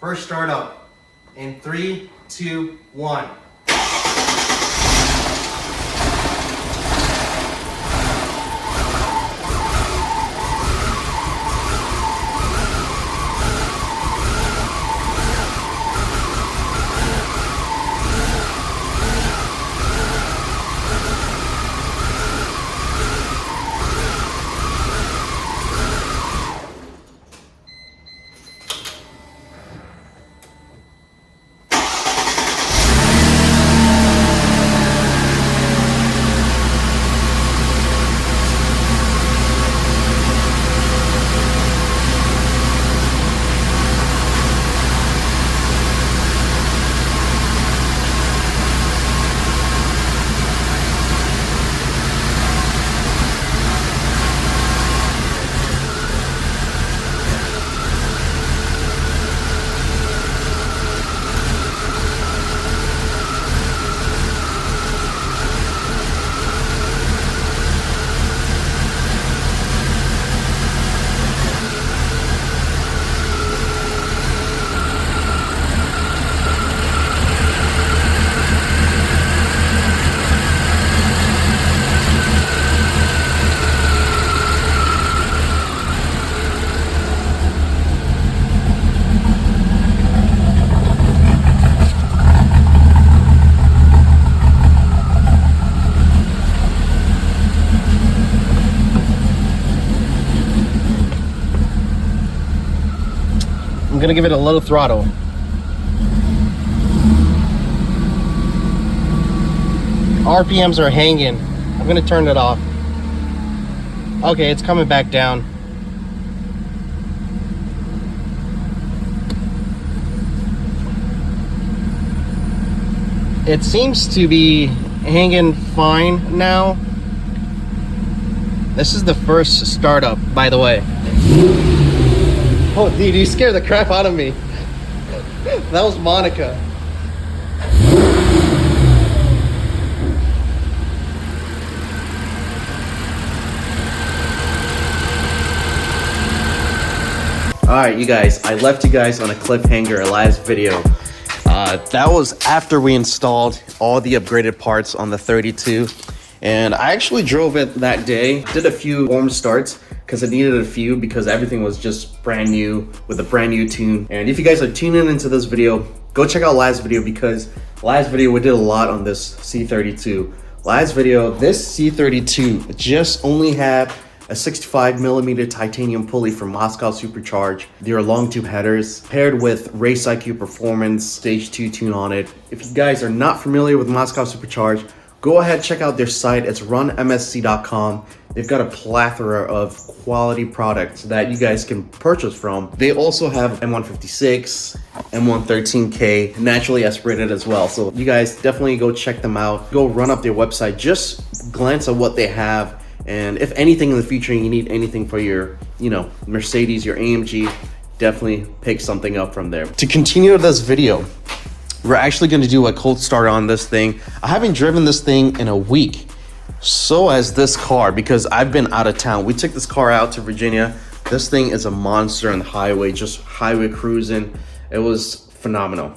First start up in 3, 2, 1. I'm gonna give it a little throttle. RPMs are hanging. I'm gonna turn it off. Okay, it's coming back down. It seems to be hanging fine now. This is the first startup, by the way. Oh, dude, you scared the crap out of me. That was Monica. Alright, you guys, I left you guys on a cliffhanger last video. That was after we installed all the upgraded parts on the 32. And I actually drove it that day, did a few warm starts because I needed a few because everything was just brand new with a brand new tune. And if you guys are tuning into this video, go check out last video because last video we did a lot on this C32. Last video, this C32 just only had a 65mm titanium pulley from Moscow-supercharge. There are long tube headers paired with RaceIQ performance stage 2 tune on it. If you guys are not familiar with Moscow-supercharge, go ahead, check out their site. It's runmsc.com. They've got a plethora of quality products that you guys can purchase from. They also have M156, M113K, naturally aspirated as well. So you guys definitely go check them out. Go run up their website, just glance at what they have. And if anything in the future, you need anything for your, Mercedes, your AMG, definitely pick something up from there. To continue this video, we're actually going to do a cold start on this thing. I haven't driven this thing in a week. So has this car because I've been out of town. We took this car out to Virginia. This thing is a monster on the highway, just highway cruising. It was phenomenal.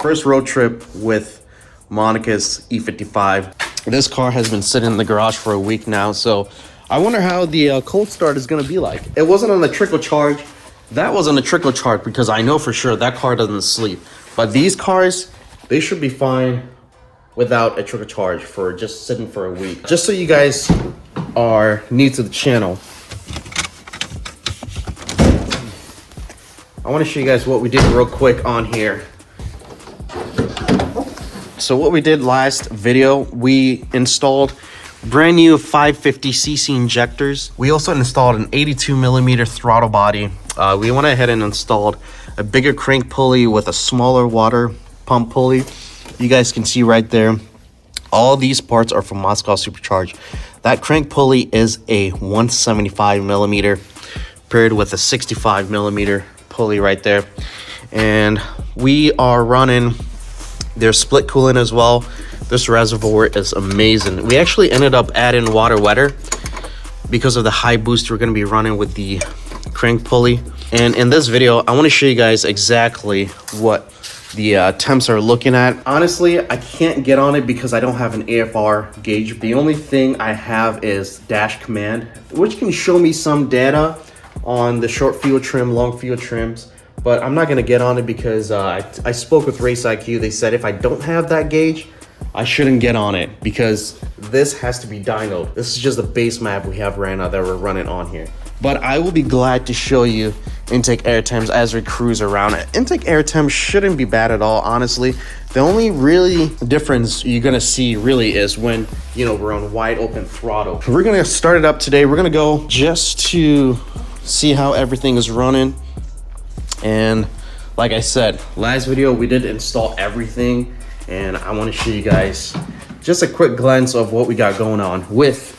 First road trip with Monica's E55. This car has been sitting in the garage for a week now. So I wonder how the cold start is going to be like. It wasn't on a trickle charge. That wasn't a trickle charge because I know for sure that car doesn't sleep. But these cars, they should be fine without a trickle charge for just sitting for a week. Just so you guys are new to the channel, I want to show you guys what we did real quick on here. So what we did last video, we installed brand new 550cc injectors. We also installed an 82mm throttle body. We went ahead and installed a bigger crank pulley with a smaller water pump pulley. You guys can see right there, all these parts are from Moscow-supercharge. That crank pulley is a 175mm paired with a 65mm pulley right there. And we are running their split coolant as well. This reservoir is amazing. We actually ended up adding water wetter because of the high boost we're going to be running with the crank pulley. And in this video, I want to show you guys exactly what the temps are looking at. Honestly, I can't get on it because I don't have an AFR gauge. The only thing I have is dash command, which can show me some data on the short fuel trim, long fuel trims. But I'm not going to get on it because I spoke with RaceIQ. They said if I don't have that gauge, I shouldn't get on it because this has to be dyno. This is just the base map we have right now that we're running on here. But I will be glad to show you intake air temps as we cruise around. Intake air temps shouldn't be bad at all, honestly. The only really difference you're gonna see really is when, you know, we're on wide open throttle. We're gonna start it up today. We're gonna go just to see how everything is running. And like I said, last video we did install everything, and I want to show you guys just a quick glance of what we got going on with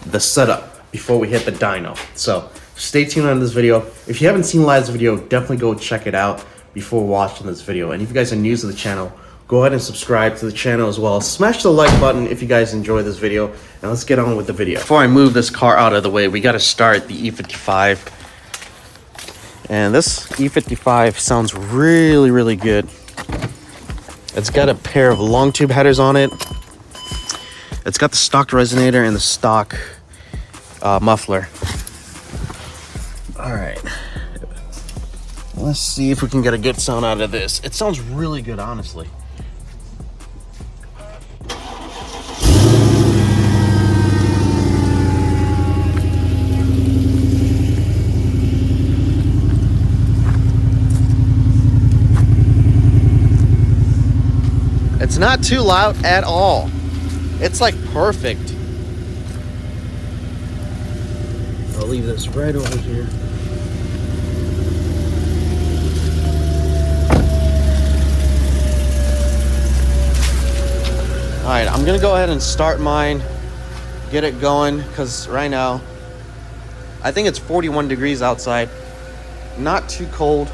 the setup before we hit the dyno. So stay tuned on this video. If you haven't seen last video, definitely go check it out before watching this video. And if you guys are new to the channel, go ahead and subscribe to the channel as well. Smash the like button if you guys enjoy this video, and let's get on with the video. Before I move this car out of the way, we got to start the E55. And this E55 sounds really, really good. It's got a pair of long tube headers on it. It's got the stock resonator and the stock muffler. All right. Let's see if we can get a good sound out of this. It sounds really good, honestly. It's not too loud at all. It's like perfect. I'll leave this right over here. All right, I'm gonna go ahead and start mine, get it going, because right now, I think it's 41 degrees outside. Not too cold.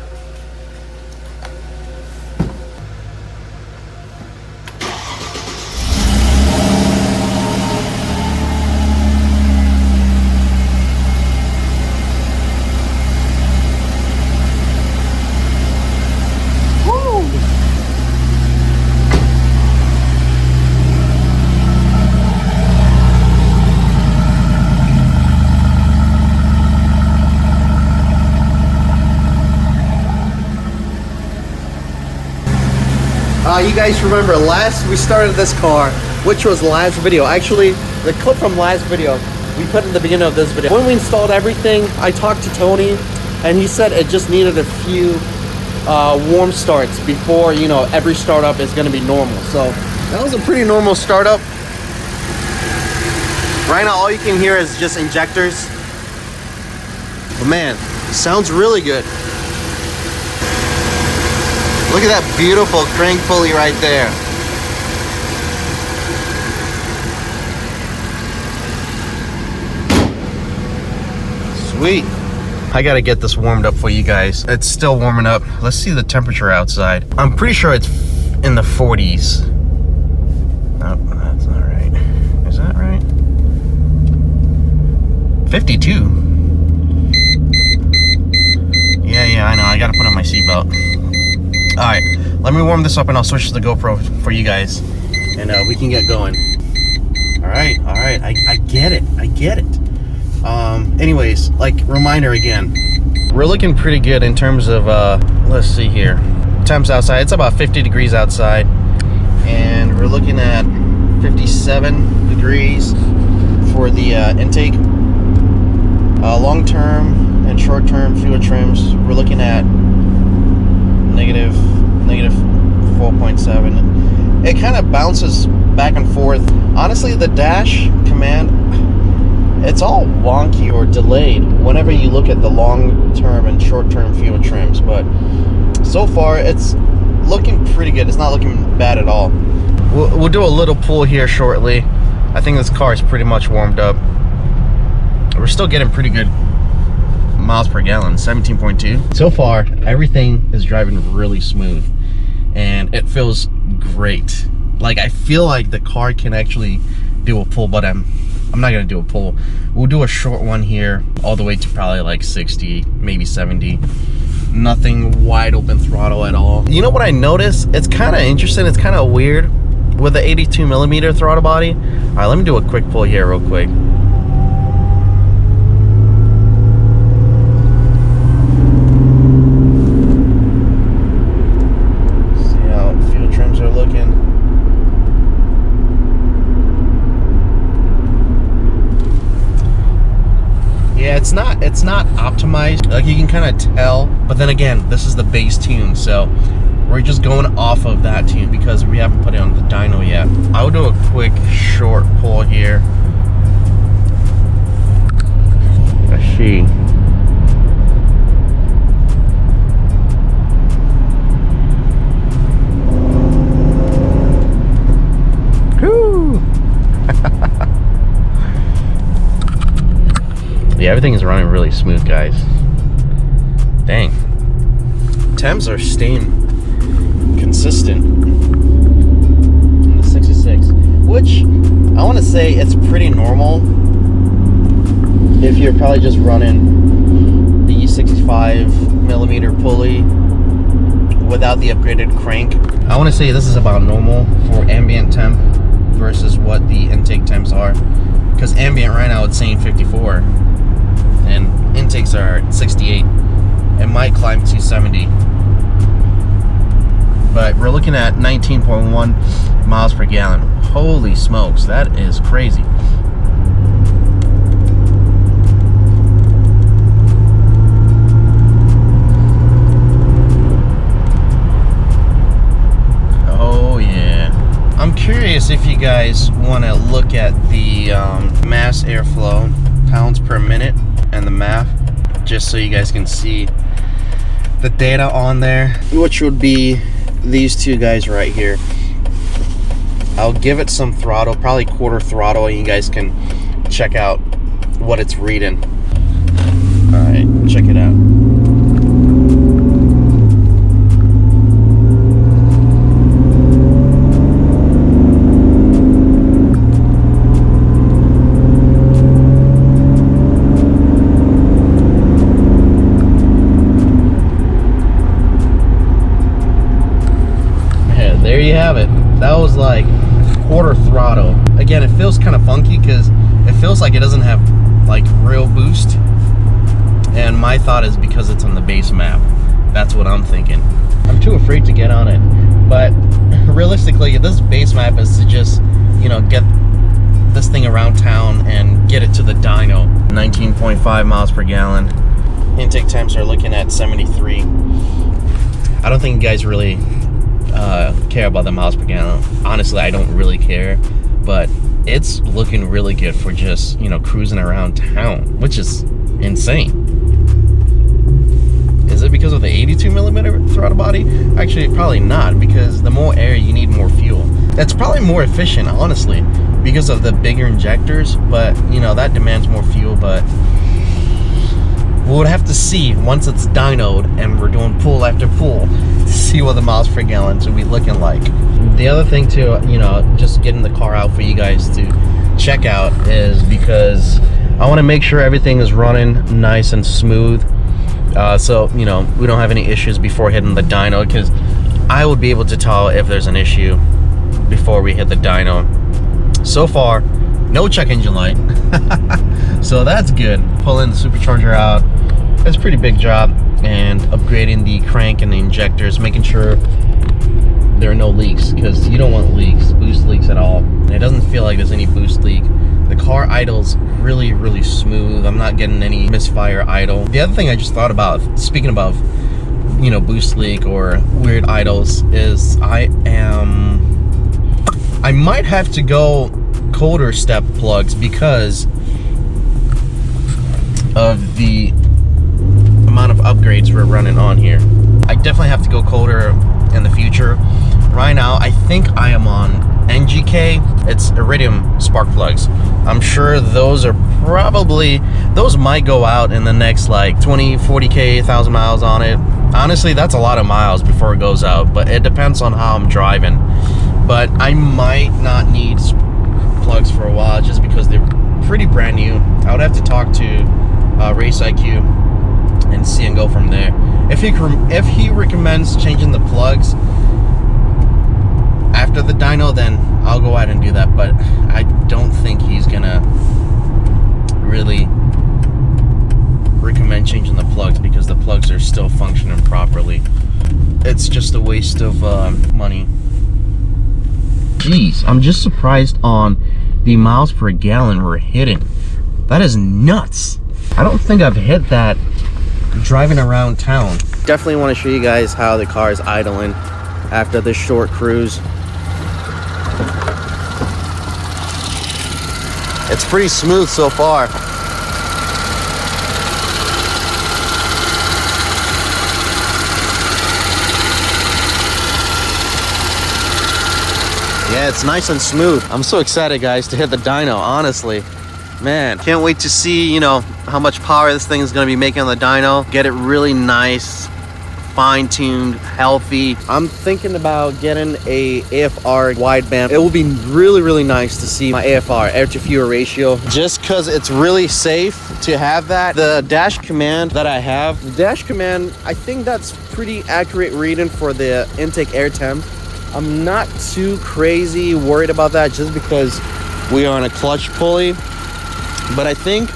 You guys remember we started this car, which was last video. Actually, the clip from last video we put in the beginning of this video. When we installed everything, I talked to Tony, and he said it just needed a few warm starts before, you know, every startup is going to be normal. So that was a pretty normal startup. Right now, all you can hear is just injectors. But man, it sounds really good. Look at that beautiful crank pulley right there. Sweet. I gotta get this warmed up for you guys. It's still warming up. Let's see the temperature outside. I'm pretty sure it's in the 40s. No, that's not right. Is that right? 52. Yeah, I know. I gotta put on my seatbelt. All right, let me warm this up and I'll switch to the GoPro for you guys, and we can get going. All right, I get it. Anyways, like, reminder again, we're looking pretty good in terms of, let's see here, temps outside. It's about 50 degrees outside, and we're looking at 57 degrees for the intake. Long-term and short-term fuel trims, we're looking at negative 4.7. It kind of bounces back and forth. Honestly, the dash command, it's all wonky or delayed whenever you look at the long-term and short-term fuel trims, but so far it's looking pretty good. It's not looking bad at all. We'll do a little pull here shortly. I think this car is pretty much warmed up. We're still getting pretty good miles per gallon, 17.2. So far, everything is driving really smooth, and it feels great. Like, I feel like the car can actually do a pull, but I'm I'm not gonna do a pull. We'll do a short one here, all the way to probably like 60, maybe 70. Nothing wide open throttle at all. You know what I noticed? It's kind of interesting. It's kind of weird with the 82mm throttle body. All right, let me do a quick pull here real quick. See how fuel trims are looking. Yeah, it's not optimized. Like, you can kind of tell, but then again, this is the base tune, so we're just going off of that tune because we haven't put it on the dyno yet. I'll do a quick short pull here. Let's see. Woo! Yeah, everything is running really smooth, guys. Dang. Temps are staying consistent in the 66, which I want to say it's pretty normal if you're probably just running the 65mm pulley without the upgraded crank. I want to say this is about normal for ambient temp versus what the intake temps are, because ambient right now it's saying 54 and intakes are 68. It might climb to 70, but we're looking at 19.1 miles per gallon. Holy smokes, that is crazy. Oh yeah. I'm curious if you guys want to look at the mass airflow, pounds per minute, and the math, just so you guys can see the data on there, which would be these two guys right here. I'll give it some throttle, probably quarter throttle, and you guys can check out what it's reading. All right, check it out. There you have it. That was like quarter throttle. Again, it feels kind of funky because it feels like it doesn't have like real boost, and my thought is because it's on the base map. That's what I'm thinking. I'm too afraid to get on it, but realistically this base map is to just, you know, get this thing around town and get it to the dyno. 19.5 miles per gallon. Intake temps are looking at 73. I don't think you guys really care about the miles per gallon. Honestly, I don't really care, but it's looking really good for just, you know, cruising around town, which is insane. Is it because of the 82mm throttle body? Actually, probably not, because the more air you need, more fuel. That's probably more efficient, honestly, because of the bigger injectors, but you know, that demands more fuel. But we'll have to see once it's dynoed and we're doing pull after pull to see what the miles per gallon will be looking like. The other thing to, you know, just getting the car out for you guys to check out is because I want to make sure everything is running nice and smooth, so you know, we don't have any issues before hitting the dyno, because I would be able to tell if there's an issue before we hit the dyno. So far, no check engine light. So that's good. Pulling the supercharger out, that's a pretty big job, and upgrading the crank and the injectors, making sure there are no leaks, because you don't want leaks, boost leaks at all. And it doesn't feel like there's any boost leak. The car idles really, really smooth. I'm not getting any misfire idle. The other thing I just thought about, speaking about, you know, boost leak or weird idles, is I might have to go colder step plugs because of the amount of upgrades we're running on here. I definitely have to go colder in the future. Right now, I think I am on NGK. It's iridium spark plugs. I'm sure those are probably, those might go out in the next like 20, 40K, 1,000 miles on it. Honestly, that's a lot of miles before it goes out, but it depends on how I'm driving. But I might not need plugs for a while just because they're pretty brand new. I would have to talk to RaceIQ and see and go from there. If he recommends changing the plugs after the dyno, then I'll go ahead and do that, but I don't think he's gonna really recommend changing the plugs because the plugs are still functioning properly. It's just a waste of money. Jeez, I'm just surprised on the miles per gallon we're hitting. That is nuts. I don't think I've hit that driving around town. Definitely want to show you guys how the car is idling after this short cruise. It's pretty smooth so far. Yeah, it's nice and smooth. I'm so excited, guys, to hit the dyno, honestly. Man, can't wait to see, you know, how much power this thing is going to be making on the dyno. Get it really nice, fine-tuned, healthy. I'm thinking about getting a AFR wideband. It will be really, really nice to see my AFR, air-to-fuel ratio, just because it's really safe to have that. The dash command that I have, the dash command, I think that's pretty accurate reading for the intake air temp. I'm not too crazy worried about that just because we are on a clutch pulley. But I think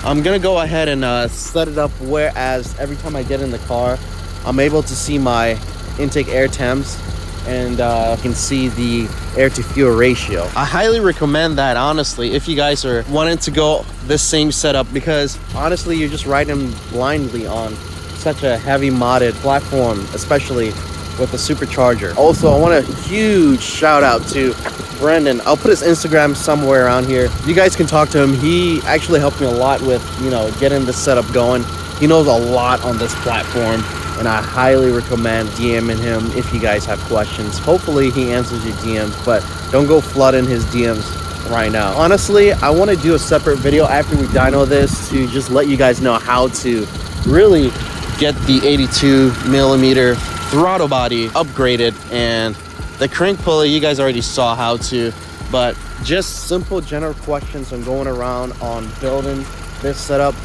I'm gonna go ahead and set it up whereas every time I get in the car, I'm able to see my intake air temps and I can see the air to fuel ratio. I highly recommend that, honestly, if you guys are wanting to go this same setup, because honestly, you're just riding blindly on such a heavy modded platform, especially with the supercharger. Also, I want a huge shout out to Brendan. I'll put his Instagram somewhere around here. You guys can talk to him. He actually helped me a lot with, you know, getting this setup going. He knows a lot on this platform, and I highly recommend DMing him if you guys have questions. Hopefully he answers your DMs, but don't go flooding his DMs right now. Honestly, I want to do a separate video after we dyno this to just let you guys know how to really get the 82 millimeter throttle body upgraded, and the crank pulley you guys already saw how to, but just simple general questions on going around on building this setup.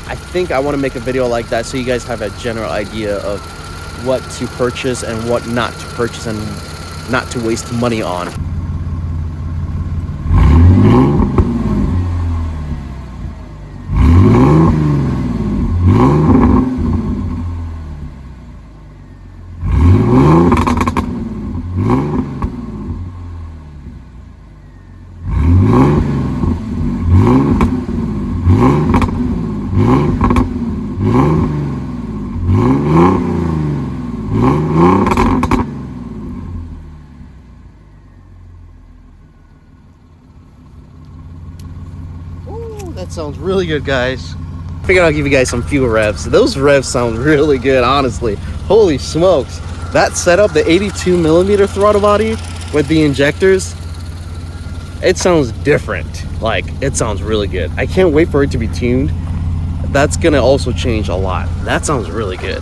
I think I want to make a video like that so you guys have a general idea of what to purchase and what not to purchase and not to waste money on. That sounds really good, guys. Figured I'll give you guys some fuel revs. Those revs sound really good, honestly. Holy smokes. That setup, the 82 millimeter throttle body with the injectors, it sounds different. Like, it sounds really good. I can't wait for it to be tuned. That's gonna also change a lot. That sounds really good.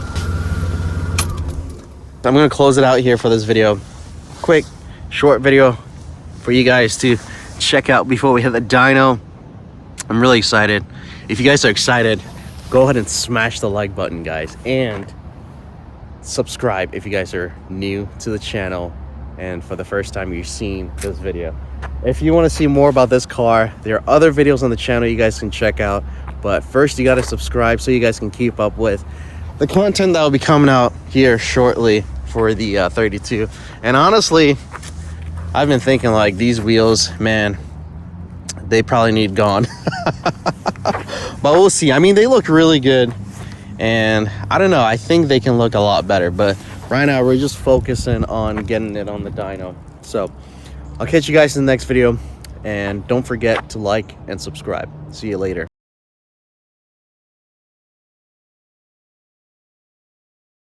I'm gonna close it out here for this video. Quick, short video for you guys to check out before we hit the dyno. I'm really excited. If you guys are excited, go ahead and smash the like button, guys, and subscribe if you guys are new to the channel and for the first time you're seeing this video. If you want to see more about this car, there are other videos on the channel you guys can check out, but first you got to subscribe so you guys can keep up with the content that will be coming out here shortly for the 32. And honestly, I've been thinking, like, these wheels, man, they probably need gone. But we'll see. I mean, they look really good, and I don't know, I think they can look a lot better, but right now we're just focusing on getting it on the dyno. So I'll catch you guys in the next video, and don't forget to like and subscribe. See you later.